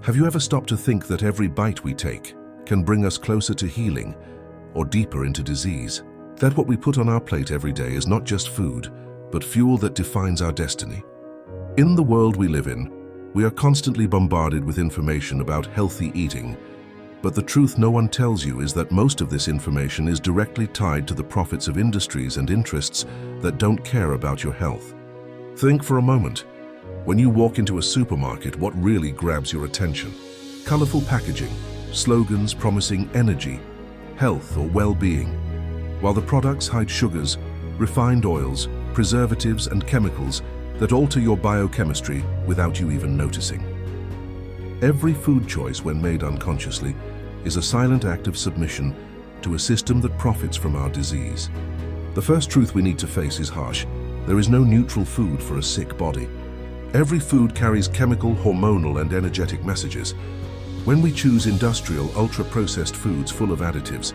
Have you ever stopped to think that every bite we take can bring us closer to healing or deeper into disease? That what we put on our plate every day is not just food, but fuel that defines our destiny. In the world we live in, we are constantly bombarded with information about healthy eating, but the truth no one tells you is that most of this information is directly tied to the profits of industries and interests that don't care about your health. Think for a moment. When you walk into a supermarket, what really grabs your attention? Colorful packaging, slogans promising energy, health, or well-being, while the products hide sugars, refined oils, preservatives, and chemicals that alter your biochemistry without you even noticing. Every food choice, when made unconsciously, is a silent act of submission to a system that profits from our disease. The first truth we need to face is harsh. There is no neutral food for a sick body. Every food carries chemical, hormonal, and energetic messages. When we choose industrial, ultra-processed foods full of additives,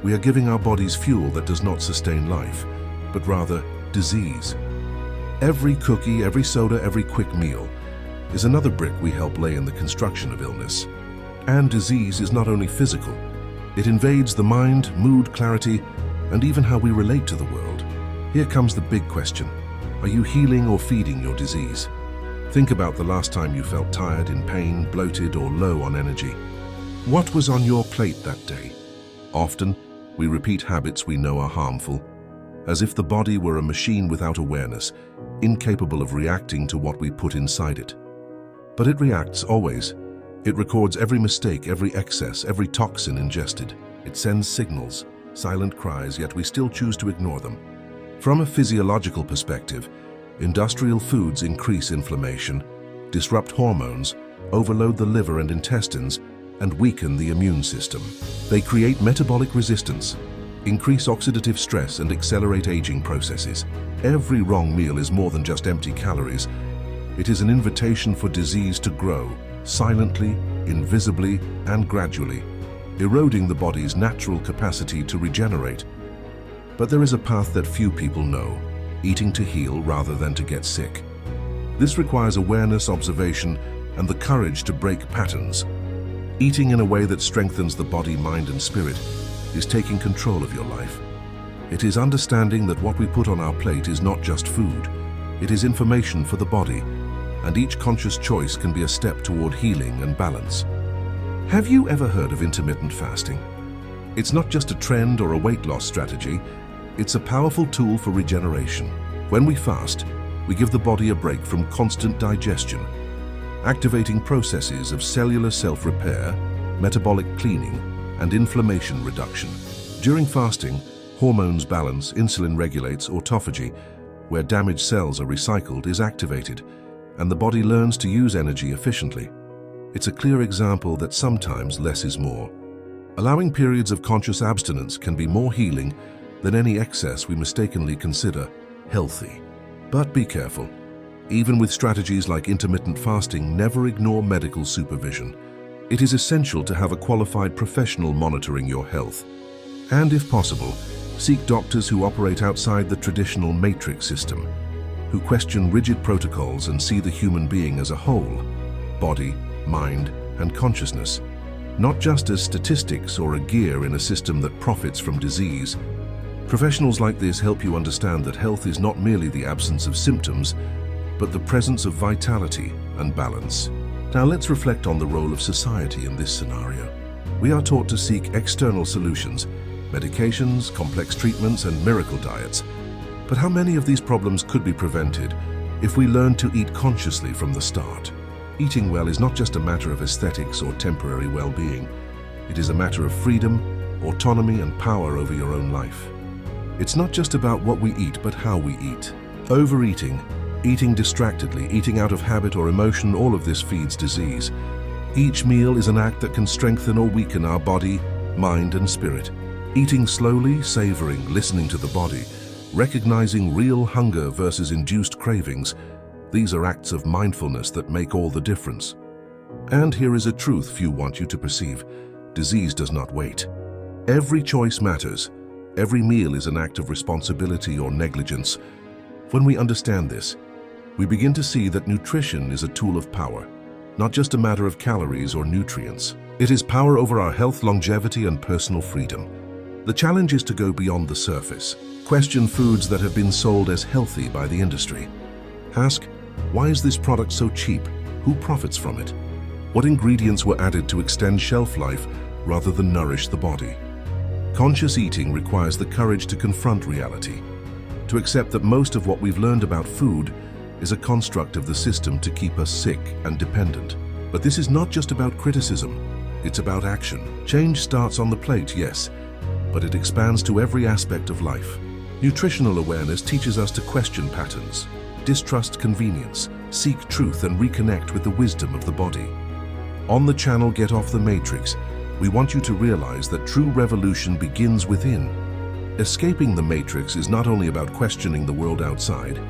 we are giving our bodies fuel that does not sustain life, but rather disease. Every cookie, every soda, every quick meal is another brick we help lay in the construction of illness. And disease is not only physical. It invades the mind, mood, clarity, and even how we relate to the world. Here comes the big question. Are you healing or feeding your disease? Think about the last time you felt tired, in pain, bloated, or low on energy. What was on your plate that day? Often, we repeat habits we know are harmful, as if the body were a machine without awareness, incapable of reacting to what we put inside it. But it reacts always. It records every mistake, every excess, every toxin ingested. It sends signals, silent cries, yet we still choose to ignore them. From a physiological perspective, industrial foods increase inflammation, disrupt hormones, overload the liver and intestines, and weaken the immune system. They create metabolic resistance, increase oxidative stress, and accelerate aging processes. Every wrong meal is more than just empty calories. It is an invitation for disease to grow, silently, invisibly, and gradually, eroding the body's natural capacity to regenerate. But there is a path that few people know: eating to heal rather than to get sick. This requires awareness, observation, and the courage to break patterns. Eating in a way that strengthens the body, mind, and spirit is taking control of your life. It is understanding that what we put on our plate is not just food. It is information for the body, and each conscious choice can be a step toward healing and balance. Have you ever heard of intermittent fasting? It's not just a trend or a weight loss strategy. It's a powerful tool for regeneration. When we fast, we give the body a break from constant digestion, activating processes of cellular self-repair, metabolic cleaning, and inflammation reduction. During fasting, hormones balance, insulin regulates, autophagy, where damaged cells are recycled, is activated, and the body learns to use energy efficiently. It's a clear example that sometimes less is more. Allowing periods of conscious abstinence can be more healing than any excess we mistakenly consider healthy. But be careful. Even with strategies like intermittent fasting, never ignore medical supervision. It is essential to have a qualified professional monitoring your health. And if possible, seek doctors who operate outside the traditional matrix system, who question rigid protocols and see the human being as a whole, body, mind, and consciousness, not just as statistics or a gear in a system that profits from disease. Professionals like this help you understand that health is not merely the absence of symptoms, but the presence of vitality and balance. Now let's reflect on the role of society in this scenario. We are taught to seek external solutions, medications, complex treatments, and miracle diets. But how many of these problems could be prevented if we learn to eat consciously from the start? Eating well is not just a matter of aesthetics or temporary well-being. It is a matter of freedom, autonomy, and power over your own life. It's not just about what we eat, but how we eat. Overeating, eating distractedly, eating out of habit or emotion, all of this feeds disease. Each meal is an act that can strengthen or weaken our body, mind, and spirit. Eating slowly, savoring, listening to the body, recognizing real hunger versus induced cravings, these are acts of mindfulness that make all the difference. And here is a truth few want you to perceive: disease does not wait. Every choice matters. Every meal is an act of responsibility or negligence. When we understand this, we begin to see that nutrition is a tool of power. not just a matter of calories or nutrients. It is power over our health, longevity, and personal freedom. The challenge is to go beyond the surface. Question foods that have been sold as healthy by the industry. Ask, why is this product so cheap? Who profits from it? What ingredients were added to extend shelf life rather than nourish the body? Conscious eating requires the courage to confront reality, to accept that most of what we've learned about food is a construct of the system to keep us sick and dependent. But this is not just about criticism, it's about action. Change starts on the plate, yes, but it expands to every aspect of life. Nutritional awareness teaches us to question patterns, distrust convenience, seek truth, and reconnect with the wisdom of the body. On the channel Get Off the Matrix, we want you to realize that true revolution begins within. Escaping the matrix is not only about questioning the world outside,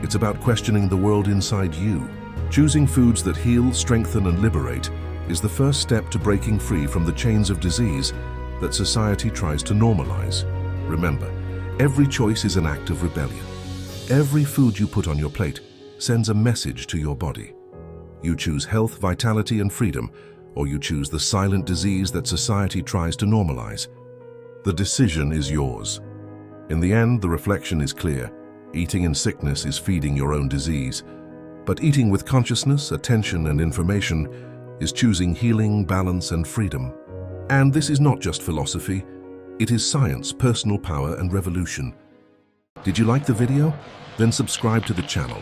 it's about questioning the world inside you. Choosing foods that heal, strengthen, and liberate is the first step to breaking free from the chains of disease that society tries to normalize. Remember, every choice is an act of rebellion. Every food you put on your plate sends a message to your body. You choose health, vitality, and freedom, or you choose the silent disease that society tries to normalize. The decision is yours. In the end, the reflection is clear. Eating in sickness is feeding your own disease. But eating with consciousness, attention, and information is choosing healing, balance, and freedom. And this is not just philosophy. It is science, personal power, and revolution. Did you like the video? Then subscribe to the channel